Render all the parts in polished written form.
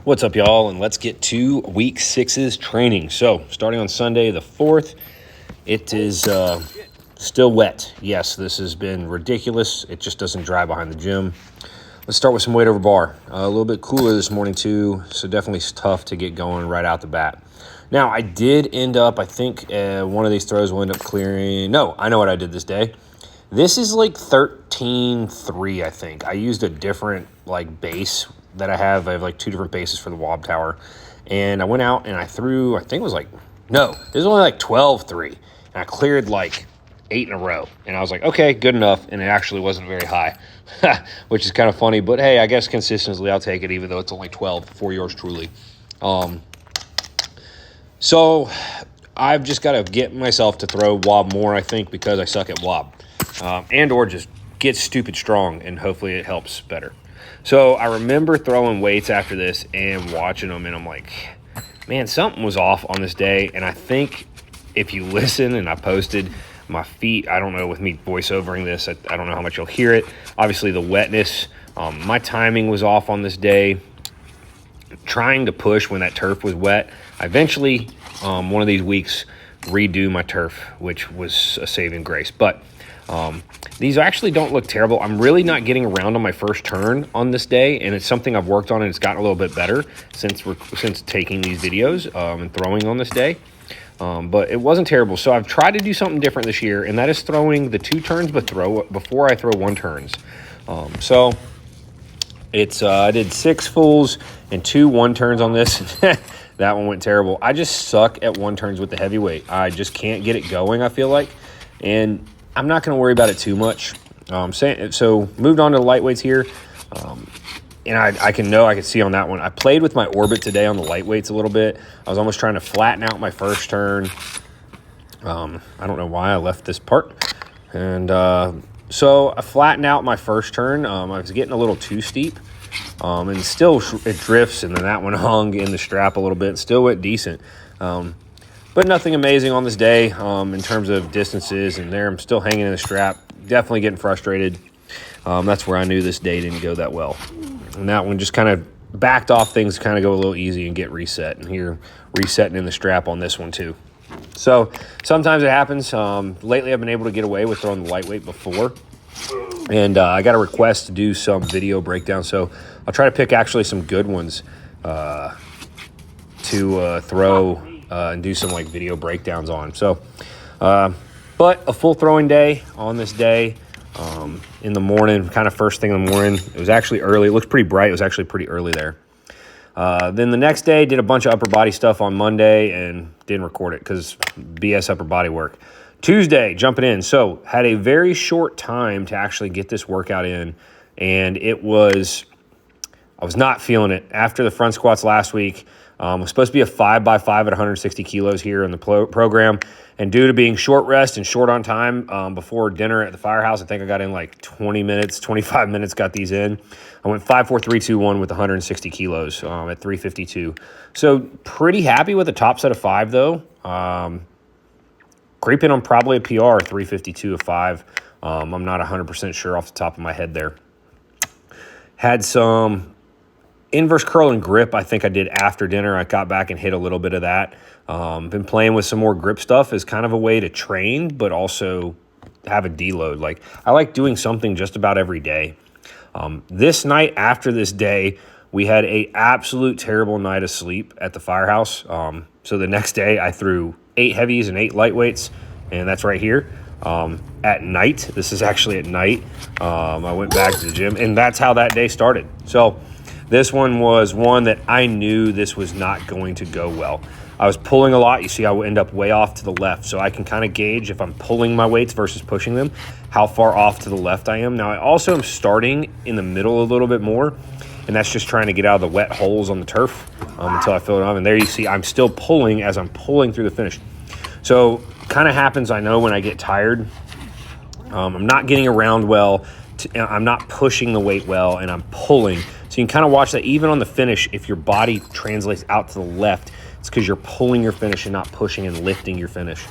What's up, y'all? And let's get to week 6's training. So, starting on Sunday the 4th, it is still wet. Yes, this has been ridiculous. It just doesn't dry behind the gym. Let's start with some weight over bar. A little bit cooler this morning, too, so definitely tough to get going right out the bat. Now, I did end up, I think one of these throws will end up clearing. No, I know what I did this day. This is like 13.3, I think. I used a different base that I have. I have like 2 different bases for the Wob Tower. And I went out and I threw, I think it was this was only like 12.3. And I cleared like 8 in a row. And I was like, okay, good enough. And it actually wasn't very high, which is kind of funny. But hey, I guess consistently I'll take it, even though it's only 12 for yours truly. So I've just got to get myself to throw Wob more, I think, because I suck at Wob. And or just get stupid strong, and hopefully it helps better. So I remember throwing weights after this and watching them, and I'm like, man, something was off on this day. And I think if you listen, and I posted my feet, I don't know, with me voiceovering this, I don't know how much you'll hear it. Obviously the wetness, my timing was off on this day. Trying to push when that turf was wet. I eventually, one of these weeks, redo my turf, which was a saving grace. But these actually don't look terrible. I'm really not getting around on my first turn on this day, and it's something I've worked on, and it's gotten a little bit better since taking these videos and throwing on this day. But it wasn't terrible. So I've tried to do something different this year, and that is throwing the 2 turns before I throw 1 turns. So it's I did 6 fulls and 2 1-turns on this. That one went terrible. I just suck at 1-turns with the heavyweight. I just can't get it going, I feel like. And I'm not going to worry about it too much. So moved on to the lightweights here. And I can see on that one. I played with my orbit today on the lightweights a little bit. I was almost trying to flatten out my first turn. I don't know why I left this part. And so I flattened out my first turn. I was getting a little too steep. And still it drifts, and then that one hung in the strap a little bit. Still went decent. But nothing amazing on this day in terms of distances, and there I'm still hanging in the strap. Definitely getting frustrated. That's where I knew this day didn't go that well. And that one just kind of backed off, things kind of go a little easy and get reset. And here, resetting in the strap on this one too. So sometimes it happens. Lately I've been able to get away with throwing the lightweight before. And I got a request to do some video breakdown, so I'll try to pick actually some good ones to throw and do some video breakdowns on. So, but a full throwing day on this day in the morning, kind of first thing in the morning. It was actually early. It looks pretty bright. It was actually pretty early there. Then the next day, did a bunch of upper body stuff on Monday and didn't record it because BS upper body work. Tuesday, jumping in. So had a very short time to actually get this workout in, and I was not feeling it. After the front squats last week, it was supposed to be a 5x5 at 160 kilos here in the program, and due to being short rest and short on time before dinner at the firehouse, I think I got in 25 minutes, got these in. I went 5, 4, 3, 2, 1 with 160 kilos at 352. So pretty happy with the top set of 5, though. Creeping on probably a PR, 352 of 5. I'm not 100% sure off the top of my head there. Had some inverse curl and grip, I think I did after dinner. I got back and hit a little bit of that. Been playing with some more grip stuff as kind of a way to train, but also have a deload. I like doing something just about every day. This night after this day, we had a absolute terrible night of sleep at the firehouse. So the next day I threw 8 heavies and 8 lightweights, and that's right here. At night, this is actually at night. I went back to the gym, and that's how that day started. So this one was one that I knew this was not going to go well. I was pulling a lot. You see, I would end up way off to the left. So I can kind of gauge if I'm pulling my weights versus pushing them, how far off to the left I am. Now, I also am starting in the middle a little bit more, and that's just trying to get out of the wet holes on the turf until I fill it up. And there you see, I'm still pulling as I'm pulling through the finish. So kind of happens, I know, when I get tired. I'm not getting around well. I'm not pushing the weight well, and I'm pulling. So you can kind of watch that even on the finish. If your body translates out to the left, it's because you're pulling your finish and not pushing and lifting your finish.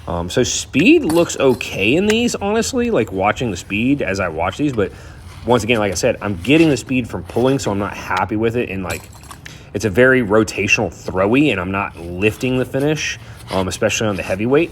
So speed looks okay in these, honestly, watching the speed as I watch these. But once again, like I said, I'm getting the speed from pulling, so I'm not happy with it. And it's a very rotational throwy, and I'm not lifting the finish, especially on the heavyweight.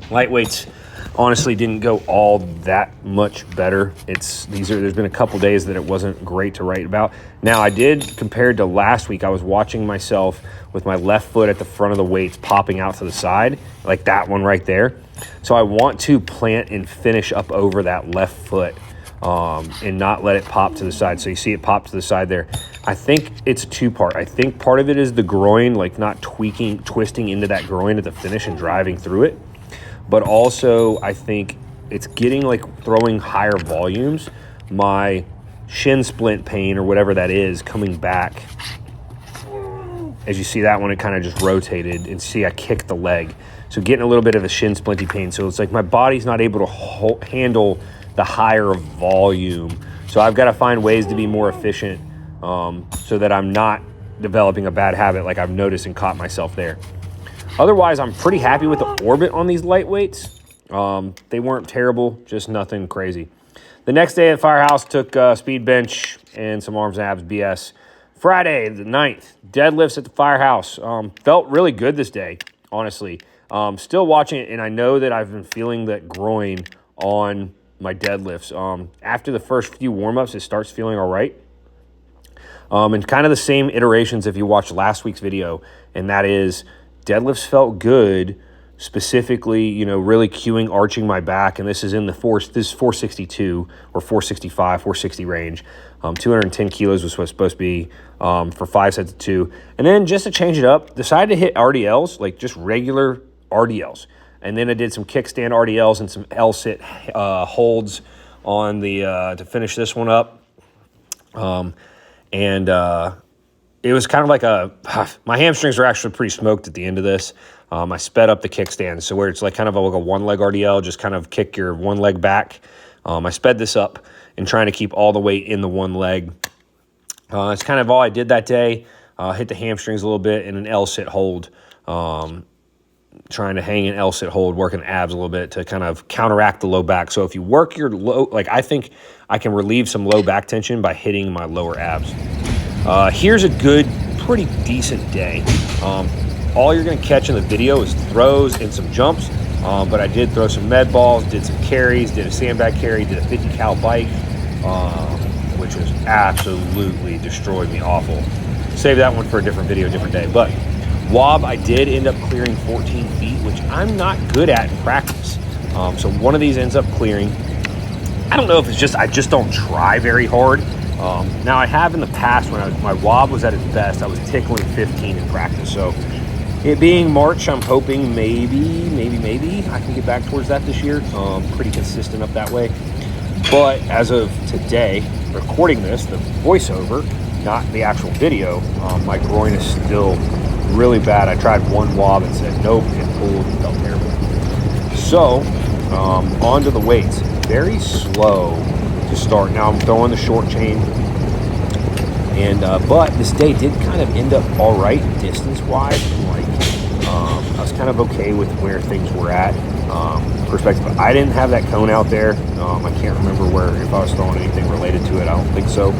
Lightweights honestly didn't go all that much better. There's been a couple days that it wasn't great to write about. Now I did, compared to last week, I was watching myself with my left foot at the front of the weights popping out to the side, like that one right there. So I want to plant and finish up over that left foot and not let it pop to the side. So you see it pop to the side there. I think it's a two-part. I think part of it is the groin, like not twisting into that groin at the finish and driving through it. But also, I think it's getting, like, throwing higher volumes. My shin splint pain or whatever that is coming back. As you see that one, it kind of just rotated. And see, I kicked the leg. So getting a little bit of a shin splinty pain. So it's like my body's not able to handle the higher volume. So I've got to find ways to be more efficient so that I'm not developing a bad habit like I've noticed and caught myself there. Otherwise, I'm pretty happy with the orbit on these lightweights. They weren't terrible, just nothing crazy. The next day at Firehouse, took speed bench and some arms and abs BS. Friday, the 9th, deadlifts at the Firehouse. Felt really good this day, honestly. Still watching it, and I know that I've been feeling that groin on my deadlifts. After the first few warm-ups, it starts feeling all right. And kind of the same iterations if you watched last week's video, and that is deadlifts felt good, specifically, really cueing, arching my back, and this is in this is 462 or 465, 460 range. 210 kilos was supposed to be for 5 sets of 2. And then just to change it up, decided to hit RDLs, like just regular RDLs. And then I did some kickstand RDLs and some L-sit holds on the to finish this one up. It was kind of like my hamstrings were actually pretty smoked at the end of this. I sped up the kickstand, so where it's like kind of like a one-leg RDL, just kind of kick your one leg back. I sped this up and trying to keep all the weight in the one leg. That's kind of all I did that day. Hit the hamstrings a little bit in an L-sit hold. Trying to hang an L-sit hold, working abs a little bit to kind of counteract the low back. So if you work your low, like I think I can relieve some low back tension by hitting my lower abs. Here's a good, pretty decent day. All you're going to catch in the video is throws and some jumps, but I did throw some med balls, did some carries, did a sandbag carry, did a 50 cal bike, which was absolutely destroyed me awful. Save that one for a different video, different day. But WOB, I did end up clearing 14 feet, which I'm not good at in practice. So one of these ends up clearing. I don't know if it's just, I just don't try very hard. Now I have in the past when my WOB was at its best, I was tickling 15 in practice. So it being March, I'm hoping maybe I can get back towards that this year. Pretty consistent up that way. But as of today, recording this, the voiceover, not the actual video, my groin is still really bad. I tried one WOB and said nope, it pulled, it felt terrible. So onto the weights. Very slow to start. Now I'm throwing the short chain, and but this day did kind of end up all right distance-wise. I was kind of okay with where things were at perspective. I didn't have that cone out there. I can't remember if I was throwing anything related to it. I don't think so.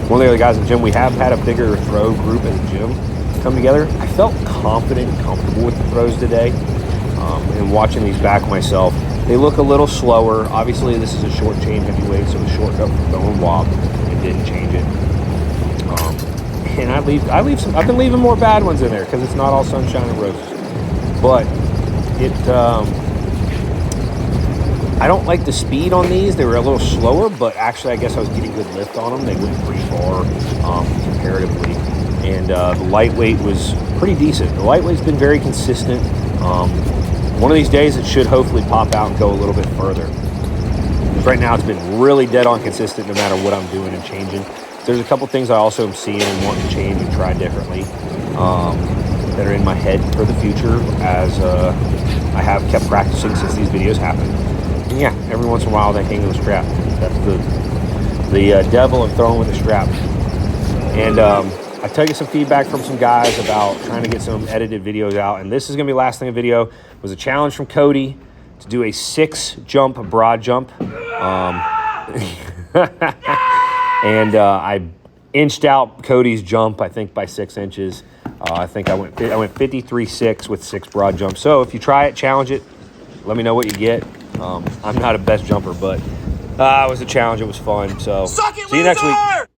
One of the other guys in the gym, we have had a bigger throw group at the gym come together. I felt confident and comfortable with the throws today. And watching these back myself, they look a little slower. Obviously, this is a short chain heavyweight, so the shortcut for throwing WOB, it didn't change it. And I've been leaving more bad ones in there because it's not all sunshine and roses. But I don't like the speed on these. They were a little slower, but actually I guess I was getting good lift on them. They went pretty far comparatively. And the lightweight was pretty decent. The lightweight's been very consistent. One of these days it should hopefully pop out and go a little bit further. Because right now it's been really dead on consistent no matter what I'm doing and changing. There's a couple things I also am seeing and wanting to change and try differently that are in my head for the future as I have kept practicing since these videos happened. And yeah, every once in a while they hang the strap. That's the devil of throwing with a strap. And I took some feedback from some guys about trying to get some edited videos out. And this is going to be the last thing of the video. It was a challenge from Cody to do a 6-jump broad jump. And I inched out Cody's jump, I think, by 6 inches. I think I went 53.6 with 6 broad jumps. So if you try it, challenge it. Let me know what you get. I'm not a best jumper, but it was a challenge. It was fun. So see you next week.